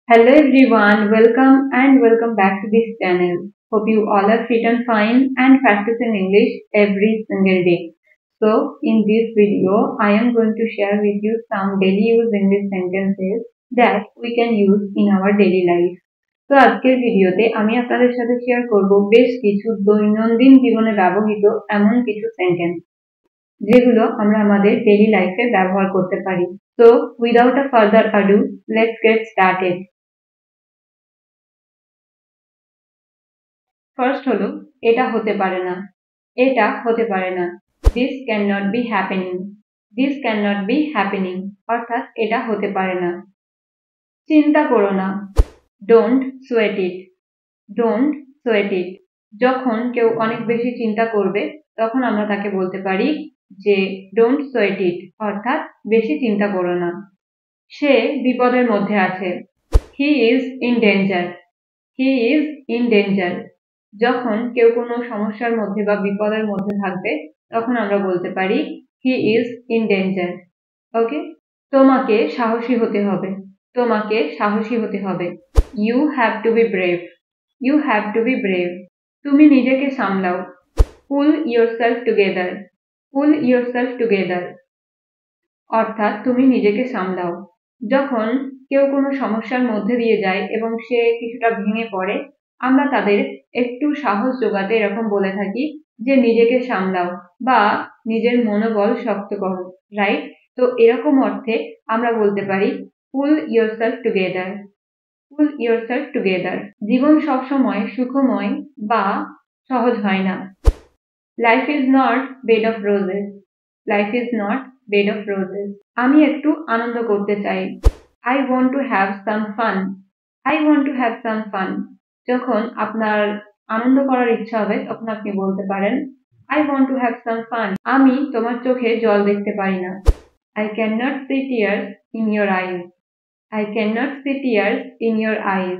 Hello everyone, welcome back to this channel. Hope you all are fit and fine and practicing English every single day. So in this video, I am going to share with you some daily use English sentences that we can use in our daily life. তো আজকের ভিডিওতে আমি আপনাদের সাথে share করব বেশ কিছু দৈনন্দিন জীবনে ব্যবহৃত এমন কিছু সেন্টেন্স যেগুলো আমরা আমাদের ডেইলি লাইফে ব্যবহার করতে পারি। So without a further ado, let's get started. First হলো এটা হতে পারে না, এটা হতে পারে না। This can not be happening, this can not be happening অর্থাৎ এটা হতে পারে না। চিন্তা করো না, don't sweat it, don't sweat it. যখন কেউ অনেক বেশি চিন্তা করবে তখন আমরা তাকে বলতে পারি যে ডোন্ট সোয়েট ইট অর্থাৎ বেশি চিন্তা করো না। সে বিপদের মধ্যে আছে, হি is in danger, he is in danger. যখন কেউ কোনো সমস্যার মধ্যে বা বিপদের মধ্যে থাকবে তখন আমরা বলতে পারি he is in danger. Okay, তোমাকে সাহসী হতে হবে, তোমাকে সাহসী হতে হবে। You have to be brave, you have to be brave. তুমি নিজেকে সামলাও, pull yourself together, pull yourself together অর্থাৎ তুমি নিজেকে সামলাও। যখন কেউ কোনো সমস্যার মধ্যে দিয়ে যায় এবং সে কিছুটা ভেঙে পড়ে আমরা তাদের একটু সাহস যোগাতে এরকম বলে থাকি যে নিজেকে সামলাও বা নিজের মনোবল শক্ত করো, রাইট? তো এরকম অর্থে আমরা বলতে পারি পুল yourself together, pull yourself together. জীবন সবসময় সুখময় বা সহজ হয় না। Life is not bed of roses, life is not bed of roses. আমি একটু আনন্দ করতে চাই, I want to have some fun, I want to have some fun. যখন আপনার আনন্দ করার ইচ্ছা হবে তখন আপনি বলতে পারেন I want to have some fun. আমি তোমার চোখে জল দেখতে পারি না, I can not see tears in your eyes, I can not see tears in your eyes.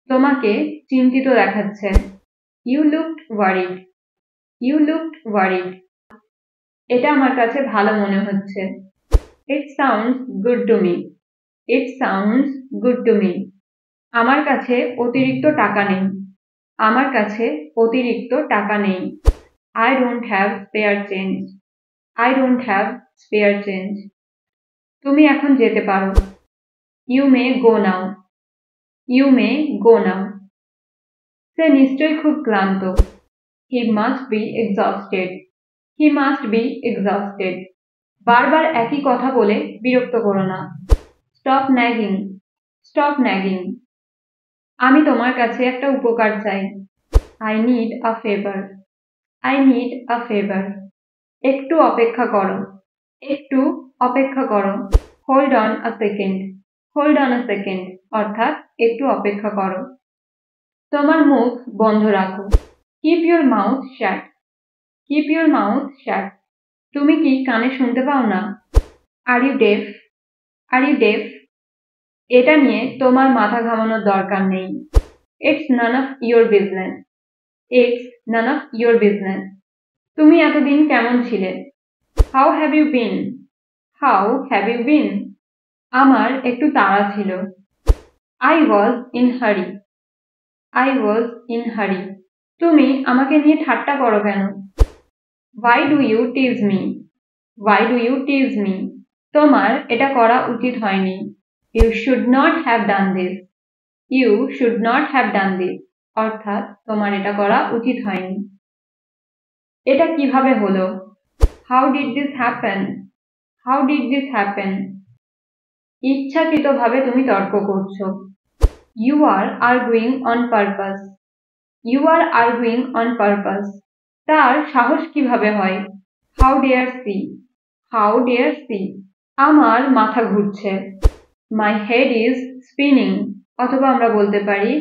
তোমাকে চিন্তিত দেখাচ্ছে, you looked worried, you looked worried. এটা আমার কাছে ভালো মনে হচ্ছে, it sounds good to me, it sounds good to me. আমার কাছে অতিরিক্ত টাকা নেই, আমার কাছে অতিরিক্ত টাকা নেই। I don't have spare change, I don't have spare change. তুমি এখন যেতে পারো, you may go now, you may গো নাও। সে নিশ্চয়ই খুব ক্লান্ত, he must be exhausted, he must be exhausted. বারবার একই কথা বলে বিরক্ত করো না, স্টপ ন্যাগিং, স্টপ ন্যাগিং। আমি তোমার কাছে একটা উপকার চাই, I need a favour, I need a favour. একটু অপেক্ষা করো, একটু অপেক্ষা করো। Hold on a second, hold on a second অর্থাৎ একটু অপেক্ষা করো। তোমার মুখ বন্ধ রাখো, keep your mouth shut, keep your mouth shut. তুমি কি কানে শুনতে পাও না? Are you deaf, are you deaf. এটা নিয়ে তোমার মাথা ঘামানোর দরকার নেই, it's none of your business, it's none of your business. তুমি এতদিন কেমন ছিলে? How have you been, how have you been. আমার একটু তাড়া ছিল, I was in hurry, I was in hurry. তুমি আমাকে নিয়ে ঠাট্টা করো কেন? Why do you tease me, why do you tease me. তোমার এটা করা উচিত হয়নি, you should not have done this, you should not have done this অর্থাৎ তোমার এটা করা উচিত হয়নি। এটা কিভাবে হলো? How did this happen, how did this happen. ইচ্ছাকৃতভাবে তুমি তর্ক করছো, you are arguing on purpose, you are arguing on purpose. তার সাহস কিভাবে হয়? How dare she, how dare she. আমার মাথা ঘুরছে, মাই হেড ইজ স্পিনিং অথবা আমরা বলতে পারি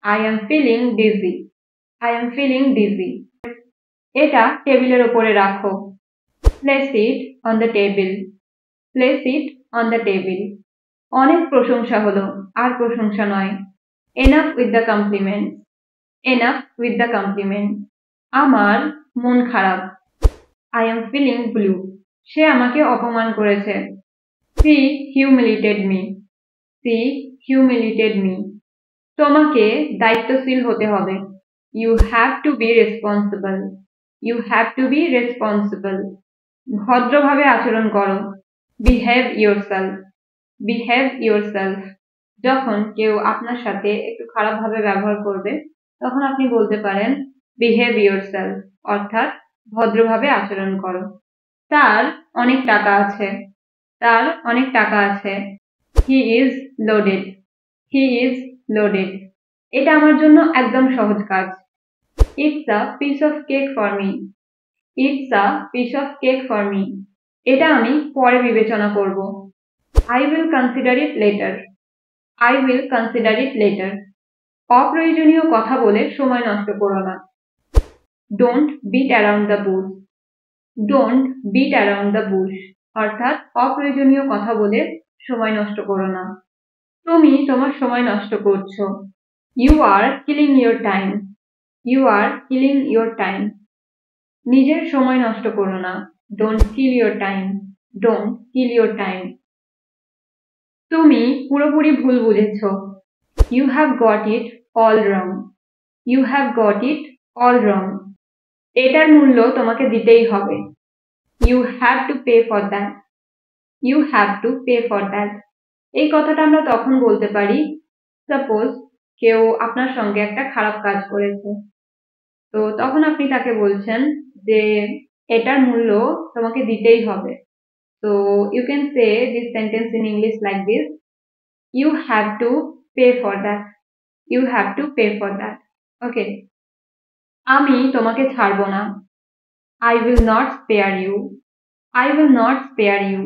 I am feeling dizzy, I am feeling dizzy. এটা টেবিলের ওপরে রাখো, place it on the table, place it on the table. অনেক প্রশংসা হলো, আর প্রশংসা নয়। Enough with the compliment, enough with the compliment. আমার মন খারাপ, আই এম ফিলিং ব্লু। সে আমাকে অপমান করেছে, she humiliated me, she humiliated me. তোমাকে দায়িত্বশীল হতে হবে। You have to be responsible. You have to be responsible. ভদ্রভাবে আচরণ করো। Behave yourself. Behave yourself. যখন কেউ আপনার সাথে একটু খারাপভাবে ব্যবহার করবে তখন আপনি বলতে পারেন behave yourself, অর্থাৎ ভদ্রভাবে আচরণ করো। তার অনেক টাকা আছে। তার অনেক টাকা আছে। He is loaded. He is loaded. এটা আমার জন্য একদম সহজ কাজ। It's a piece of cake for me. It's a piece of cake for me. এটা আমি পরে বিবেচনা করব। I will consider it later. I will consider it later. অপ্রয়োজনীয় কথা বলে সময় নষ্ট করো না। Don't beat around the bush. Don't beat around the bush. অর্থাৎ অপ্রয়োজনীয় কথা বলে সময় নষ্ট করো না। তুমি তোমার সময় নষ্ট করছো। You are killing your time. You are killing your time. নিজের সময় নষ্ট করো না। Don't kill your time. Don't kill your time. তুমি পুরোপুরি ভুল বুঝেছো। You have got it all wrong. You have got it all wrong. এটার মূল্য তোমাকে দিতেই হবে। You have to pay for that. You have to pay for that. এই কথাটা আমরা তখন বলতে পারি সাপোজ কেউ আপনার সঙ্গে একটা খারাপ কাজ করেছে, তো তখন আপনি তাকে বলছেন যে এটার মূল্য তোমাকে দিতেই হবে। So you can say this sentence in English like this: you have to pay for that. You have to pay for that. Okay. আমি তোমাকে ছাড়বো না। I will not spare you. I will not spare you.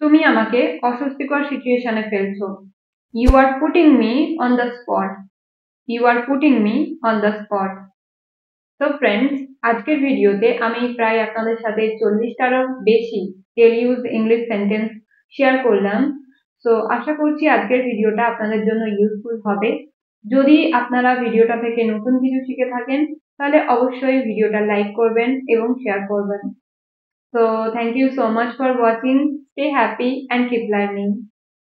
তুমি আমাকে অস্বস্তিকর সিচুয়েশনে ফেলছো। You are putting me on the spot. You are putting me on the spot. তো ফ্রেন্ডস, আজকের ভিডিওতে আমি প্রায় আপনাদের সাথে 40টারও বেশি daily use English sentence share করলাম। সো আশা করছি আজকের ভিডিওটা আপনাদের জন্য ইউজফুল হবে। যদি আপনারা ভিডিওটা থেকে নতুন কিছু শিখে থাকেন তাহলে অবশ্যই ভিডিওটা লাইক করবেন এবং শেয়ার করবেন। So thank you so much for watching. Stay happy and keep learning.